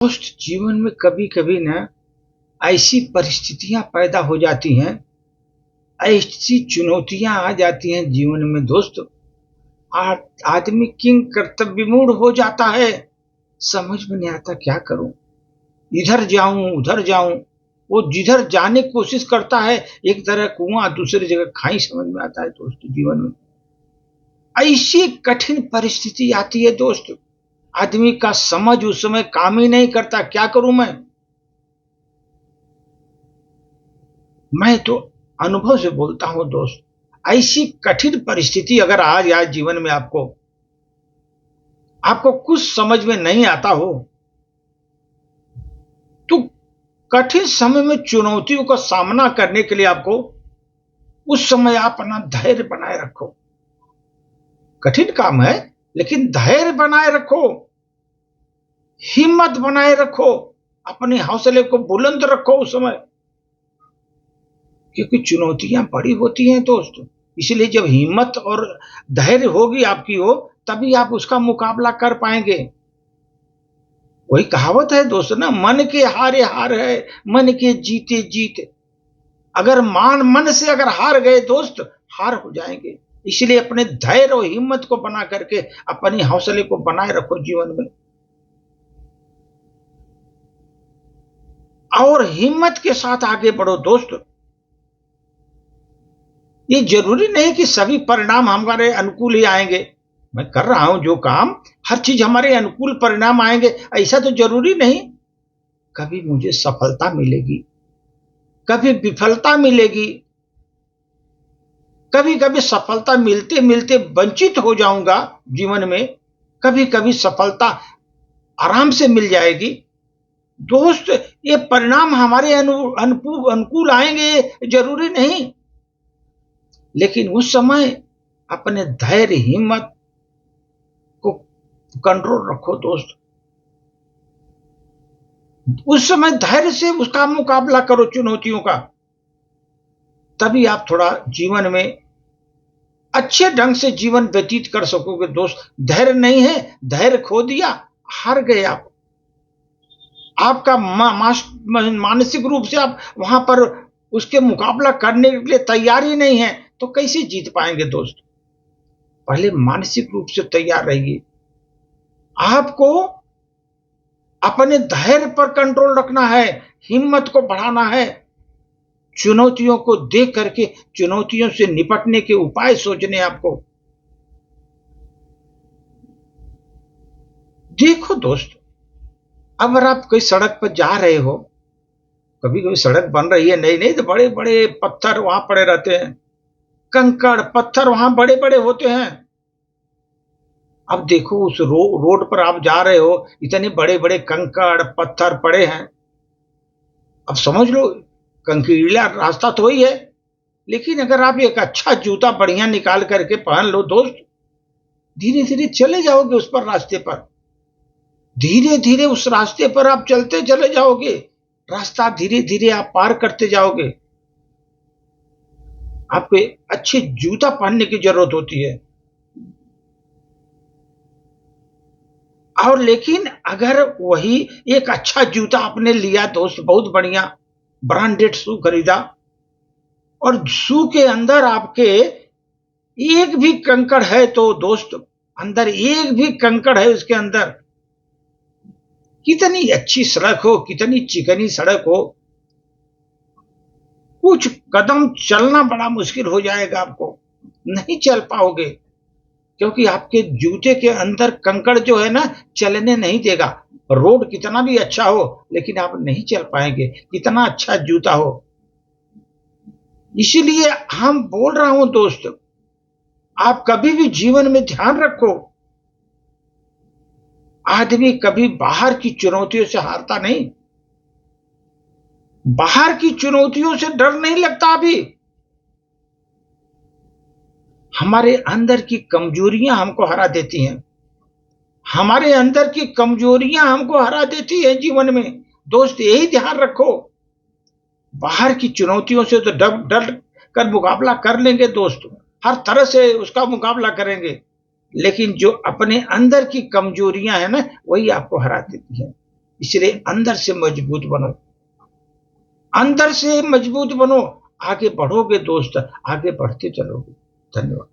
दोस्त जीवन में कभी कभी ना ऐसी परिस्थितियां पैदा हो जाती हैं, ऐसी चुनौतियां आ जाती हैं जीवन में दोस्त। आदमी किंग कर्तव्यमूढ़ हो जाता है। समझ में नहीं आता क्या करूं, इधर जाऊं उधर जाऊं। वो जिधर जाने की कोशिश करता है, एक तरह कुआं दूसरी जगह खाई समझ में आता है दोस्त। जीवन में ऐसी कठिन परिस्थिति आती है दोस्त, आदमी का समझ उस समय काम ही नहीं करता। क्या करूं मैं तो अनुभव से बोलता हूं दोस्त। ऐसी कठिन परिस्थिति अगर आ जाए जीवन में, आपको आपको कुछ समझ में नहीं आता हो, तो कठिन समय में चुनौतियों का सामना करने के लिए आपको उस समय आप अपना धैर्य बनाए रखो। कठिन काम है, लेकिन धैर्य बनाए रखो, हिम्मत बनाए रखो, अपने हौसले को बुलंद रखो उस समय, क्योंकि चुनौतियां बड़ी होती हैं दोस्त। इसलिए जब हिम्मत और धैर्य होगी आपकी हो, तभी आप उसका मुकाबला कर पाएंगे। वही कहावत है दोस्त ना, मन के हारे हार है, मन के जीते जीत। अगर मन से अगर हार गए दोस्त, हार हो जाएंगे। इसलिए अपने धैर्य और हिम्मत को बना करके अपने हौसले को बनाए रखो जीवन में, और हिम्मत के साथ आगे बढ़ो दोस्त। ये जरूरी नहीं कि सभी परिणाम हमारे अनुकूल ही आएंगे। मैं कर रहा हूं जो काम, हर चीज हमारे अनुकूल परिणाम आएंगे ऐसा तो जरूरी नहीं। कभी मुझे सफलता मिलेगी, कभी विफलता मिलेगी, कभी कभी सफलता मिलते मिलते वंचित हो जाऊंगा जीवन में, कभी कभी सफलता आराम से मिल जाएगी दोस्त। ये परिणाम हमारे अनुकूल आएंगे जरूरी नहीं, लेकिन उस समय अपने धैर्य हिम्मत को कंट्रोल रखो दोस्त। उस समय धैर्य से उसका मुकाबला करो चुनौतियों का, तभी आप थोड़ा जीवन में अच्छे ढंग से जीवन व्यतीत कर सकोगे दोस्त। धैर्य नहीं है, धैर्य खो दिया, हार गए आप। आपका मानसिक रूप से आप वहां पर उसके मुकाबला करने के लिए तैयार ही नहीं है, तो कैसे जीत पाएंगे दोस्त। पहले मानसिक रूप से तैयार रहिए। आपको अपने धैर्य पर कंट्रोल रखना है, हिम्मत को बढ़ाना है, चुनौतियों को देख करके चुनौतियों से निपटने के उपाय सोचने। आपको देखो दोस्त, अगर आप कोई सड़क पर जा रहे हो, कभी कभी सड़क बन रही है नई नई, तो बड़े बड़े पत्थर वहां पड़े रहते हैं, कंकड़ पत्थर वहां बड़े बड़े होते हैं। अब देखो उस रोड पर आप जा रहे हो, इतने बड़े बड़े कंकड़ पत्थर पड़े हैं। अब समझ लो कंकीला रास्ता तो ही है, लेकिन अगर आप एक अच्छा जूता बढ़िया निकाल करके पहन लो दोस्त, धीरे धीरे चले जाओगे उस पर रास्ते पर। धीरे धीरे उस रास्ते पर आप चलते चले जाओगे, रास्ता धीरे धीरे आप पार करते जाओगे। आपको अच्छे जूता पहनने की जरूरत होती है। और लेकिन अगर वही एक अच्छा जूता आपने लिया दोस्त, बहुत बढ़िया ब्रांडेड शू खरीदा, और शू के अंदर आपके एक भी कंकड़ है, तो दोस्त अंदर एक भी कंकड़ है उसके अंदर, कितनी अच्छी सड़क हो, कितनी चिकनी सड़क हो, कुछ कदम चलना बड़ा मुश्किल हो जाएगा, आपको नहीं चल पाओगे, क्योंकि आपके जूते के अंदर कंकड़ जो है ना, चलने नहीं देगा। रोड कितना भी अच्छा हो, लेकिन आप नहीं चल पाएंगे, कितना अच्छा जूता हो। इसीलिए हम बोल रहा हूं दोस्त, आप कभी भी जीवन में ध्यान रखो, आदमी कभी बाहर की चुनौतियों से हारता नहीं, बाहर की चुनौतियों से डर नहीं लगता। अभी हमारे अंदर की कमजोरियां हमको हरा देती हैं, हमारे अंदर की कमजोरियां हमको हरा देती है जीवन में दोस्त। यही ध्यान रखो, बाहर की चुनौतियों से तो डर डर कर मुकाबला कर लेंगे दोस्त, हर तरह से उसका मुकाबला करेंगे, लेकिन जो अपने अंदर की कमजोरियां है ना, वही आपको हरा देती है। इसलिए अंदर से मजबूत बनो, अंदर से मजबूत बनो, आगे बढ़ोगे दोस्त, आगे बढ़ते चलोगे। धन्यवाद।